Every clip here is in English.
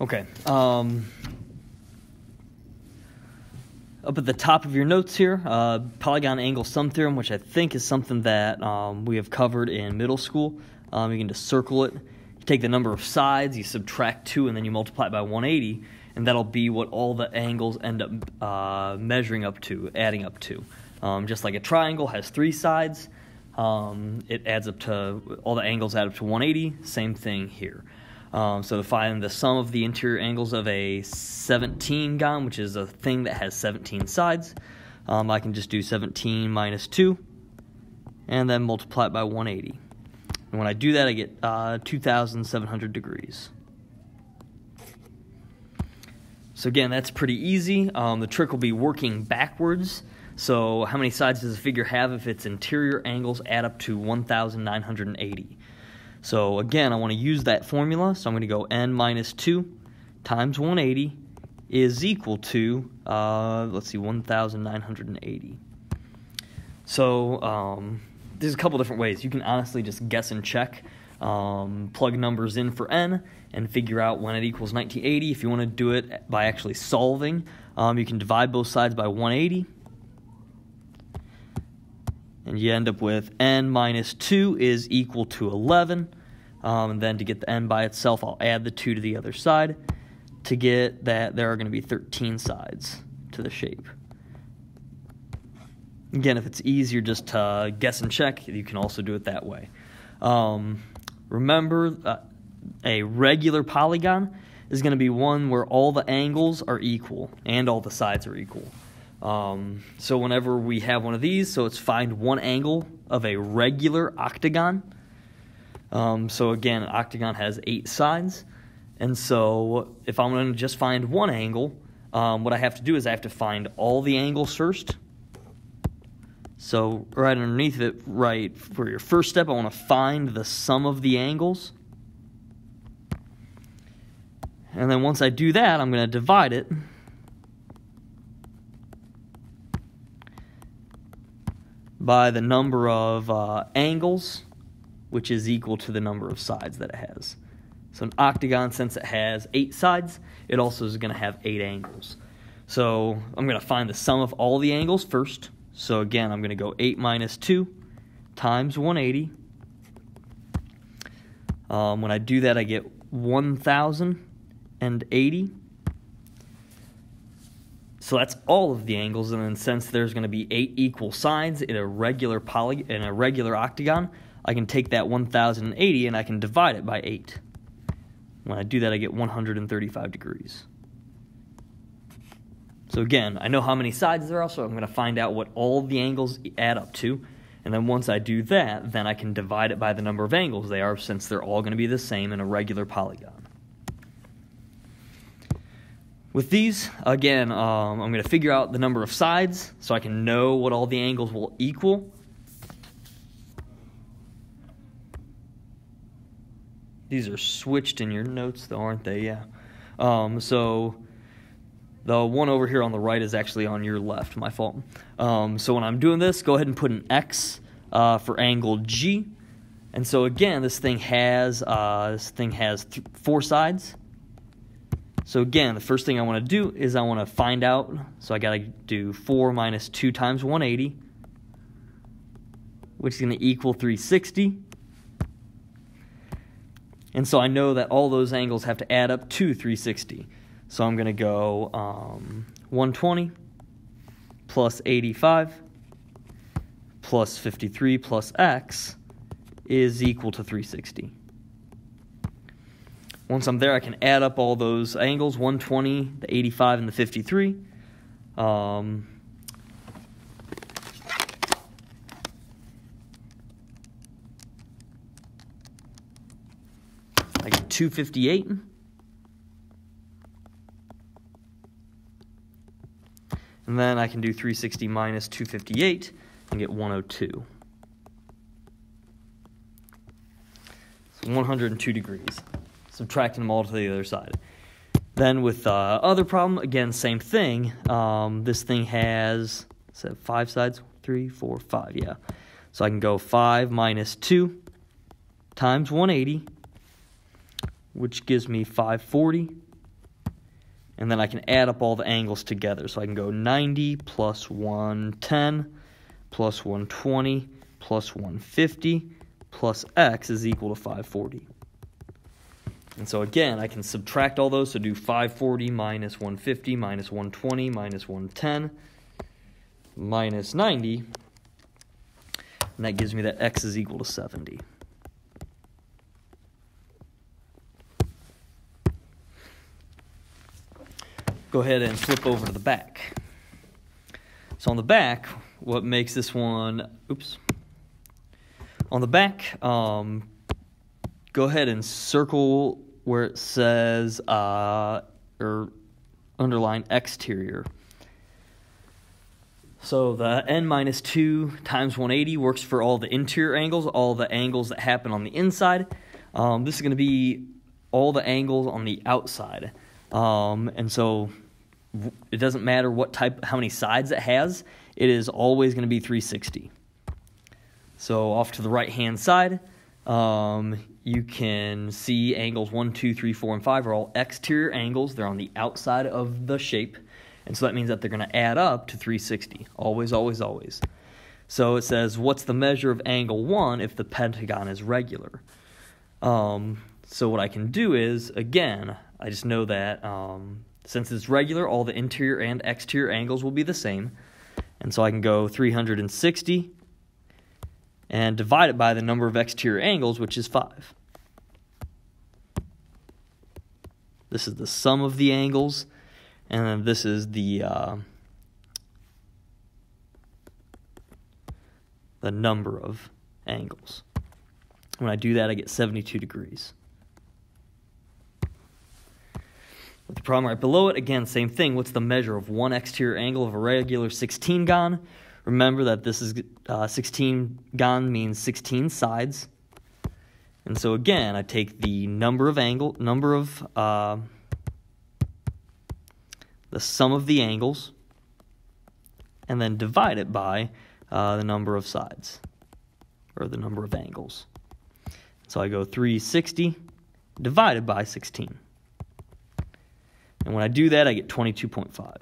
Okay. Up at the top of your notes here, polygon angle sum theorem, which I think is something that we have covered in middle school. You can just circle it. You take the number of sides, you subtract 2, and then you multiply it by 180, and that'll be what all the angles end up measuring up to, adding up to. Just like a triangle has 3 sides, it adds up to, all the angles add up to 180, same thing here. So to find the sum of the interior angles of a 17gon, which is a thing that has 17 sides, I can just do 17 minus 2, and then multiply it by 180. And when I do that, I get 2,700 degrees. So again, that's pretty easy. The trick will be working backwards. So how many sides does a figure have if its interior angles add up to 1,980? So again, I want to use that formula, so I'm going to go n minus 2 times 180 is equal to, let's see, 1,980. So there's a couple different ways. You can honestly just guess and check, plug numbers in for n, and figure out when it equals 1980. If you want to do it by actually solving, you can divide both sides by 180. And you end up with n minus 2 is equal to 11. And then to get the n by itself, I'll add the 2 to the other side to get that there are going to be 13 sides to the shape. Again, if it's easier just to guess and check, you can also do it that way. Remember, a regular polygon is going to be one where all the angles are equal and all the sides are equal. So whenever we have one of these, so it's find one angle of a regular octagon. So again, an octagon has 8 sides, and so if I'm going to just find one angle, what I have to do is I have to find all the angles first. So right underneath it, right for your first step, I want to find the sum of the angles. And then once I do that, I'm going to divide it by the number of angles, which is equal to the number of sides that it has. So an octagon, since it has 8 sides, it also is going to have 8 angles. So I'm going to find the sum of all the angles first. So again, I'm going to go 8 minus 2 times 180. When I do that, I get 1,080. So that's all of the angles, and then since there's going to be 8 equal sides in a regular octagon, I can take that 1,080 and I can divide it by 8. When I do that, I get 135 degrees. So again, I know how many sides there are, so I'm going to find out what all the angles add up to. And then once I do that, then I can divide it by the number of angles they are, since they're all going to be the same in a regular polygon. With these, again, I'm going to figure out the number of sides so I can know what all the angles will equal. These are switched in your notes, though, aren't they? Yeah. So the one over here on the right is actually on your left, my fault. So when I'm doing this, go ahead and put an X for angle G. And so again, this thing has 4 sides. So again, the first thing I want to do is I want to find out, so I got to do 4 minus 2 times 180, which is going to equal 360. And so I know that all those angles have to add up to 360. So I'm going to go 120 plus 85 plus 53 plus X is equal to 360. Once I'm there, I can add up all those angles, 120, the 85, and the 53. I get 258. And then I can do 360 minus 258 and get 102. So 102 degrees. Subtracting them all to the other side. Then with the other problem, again, same thing. This thing has 5 sides, 3, 4, 5, yeah. So I can go 5 minus 2 times 180, which gives me 540. and then I can add up all the angles together. So I can go 90 plus 110 plus 120 plus 150 plus x is equal to 540. And so again, I can subtract all those, so do 540 minus 150 minus 120 minus 110 minus 90, and that gives me that x is equal to 70. Go ahead and flip over to the back. So on the back, what makes this one, on the back, go ahead and circle where it says, or underline exterior. So the n minus 2 times 180 works for all the interior angles, all the angles that happen on the inside. This is going to be all the angles on the outside. And so it doesn't matter how many sides it has, it is always going to be 360. So off to the right-hand side, you can see angles 1, 2, 3, 4, and 5 are all exterior angles. They're on the outside of the shape. And so that means that they're going to add up to 360. Always, always, always. So it says, what's the measure of angle 1 if the pentagon is regular? So what I can do is, again, I just know that since it's regular, all the interior and exterior angles will be the same. And so I can go 360 and divide it by the number of exterior angles, which is 5. This is the sum of the angles, and then this is the number of angles. When I do that, I get 72 degrees. With the problem right below it, again, same thing. What's the measure of one exterior angle of a regular 16-gon? Remember that this is 16-gon means 16 sides. And so again, I take the the sum of the angles, and then divide it by the number of sides, or the number of angles. So I go 360 divided by 16. And when I do that, I get 22.5.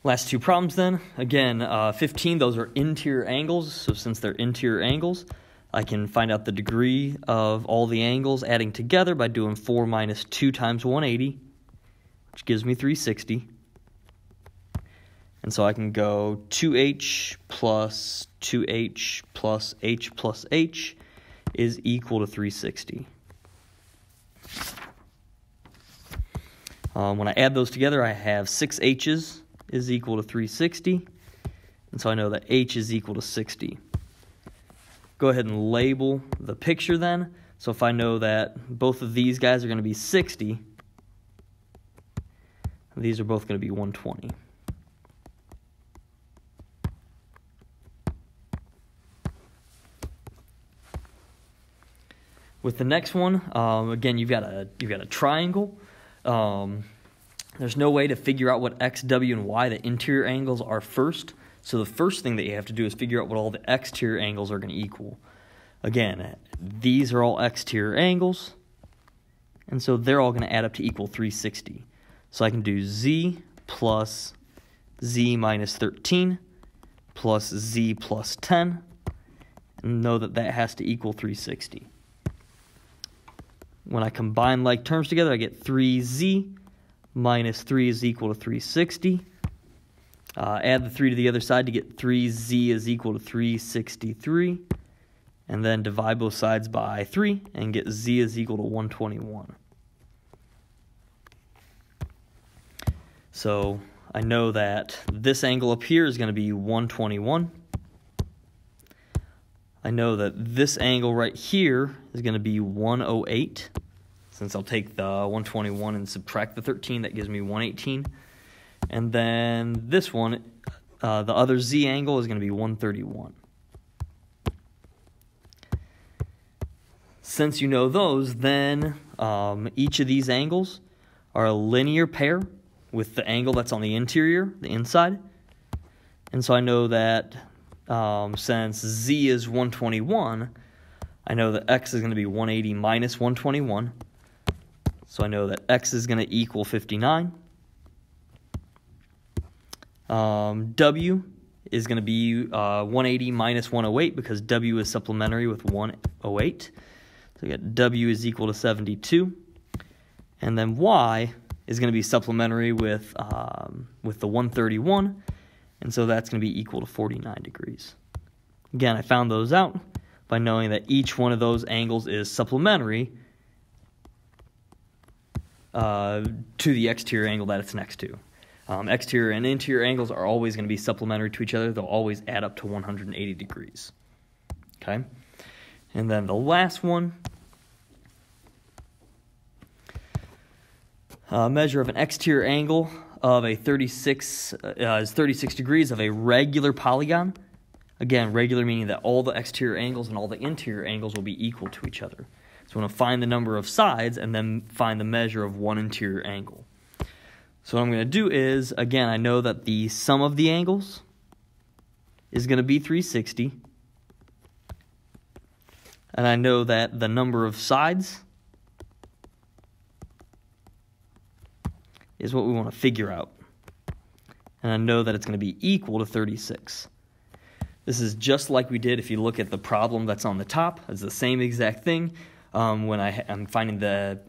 Last two problems then. Again, 15, those are interior angles. So since they're interior angles, I can find out the degree of all the angles adding together by doing 4 minus 2 times 180, which gives me 360. And so I can go 2h plus 2h plus h plus h is equal to 360. When I add those together, I have 6 h's is equal to 360. And so I know that h is equal to 60. Go ahead and label the picture then. So if I know that both of these guys are going to be 60, these are both going to be 120. With the next one, again, you've got a triangle. There's no way to figure out what x, w, and y, the interior angles, are first. So the first thing that you have to do is figure out what all the exterior angles are going to equal. Again, these are all exterior angles, and so they're all going to add up to equal 360. So I can do z plus z minus 13 plus z plus 10, and know that that has to equal 360. When I combine like terms together, I get 3z minus 3 is equal to 360. Add the 3 to the other side to get 3z is equal to 363. And then divide both sides by 3 and get z is equal to 121. So I know that this angle up here is going to be 121. I know that this angle right here is going to be 108. Since I'll take the 121 and subtract the 13, that gives me 118. And then this one, the other z angle is going to be 131. Since you know those, then each of these angles are a linear pair with the angle that's on the interior, the inside. And so I know that since z is 121, I know that x is going to be 180 minus 121. So I know that x is going to equal 59. W is going to be 180 minus 108 because W is supplementary with 108. So we got W is equal to 72. And then Y is going to be supplementary with the 131. And so that's going to be equal to 49 degrees. Again, I found those out by knowing that each one of those angles is supplementary to the exterior angle that it's next to. Exterior and interior angles are always going to be supplementary to each other. They'll always add up to 180 degrees. Okay? And then the last one, measure of an exterior angle of a 36 is 36 degrees of a regular polygon. Again, regular meaning that all the exterior angles and all the interior angles will be equal to each other. So we're going to find the number of sides and then find the measure of one interior angle. So what I'm going to do is, again, I know that the sum of the angles is going to be 360. And I know that the number of sides is what we want to figure out. And I know that it's going to be equal to 36. This is just like we did if you look at the problem that's on the top. It's the same exact thing. When I'm finding the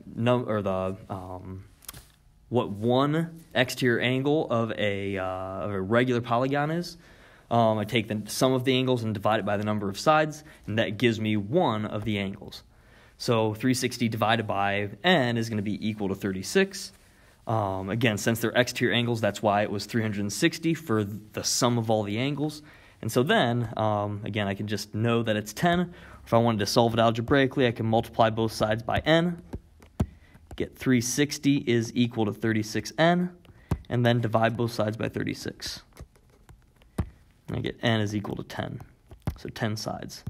what one exterior angle of a regular polygon is, I take the sum of the angles and divide it by the number of sides, and that gives me one of the angles. So 360 divided by n is going to be equal to 36. Again, since they're exterior angles, that's why it was 360 for the sum of all the angles. And so then, again, I can just know that it's 10. If I wanted to solve it algebraically, I can multiply both sides by n. Get 360 is equal to 36n, and then divide both sides by 36. And I get n is equal to 10, so 10 sides.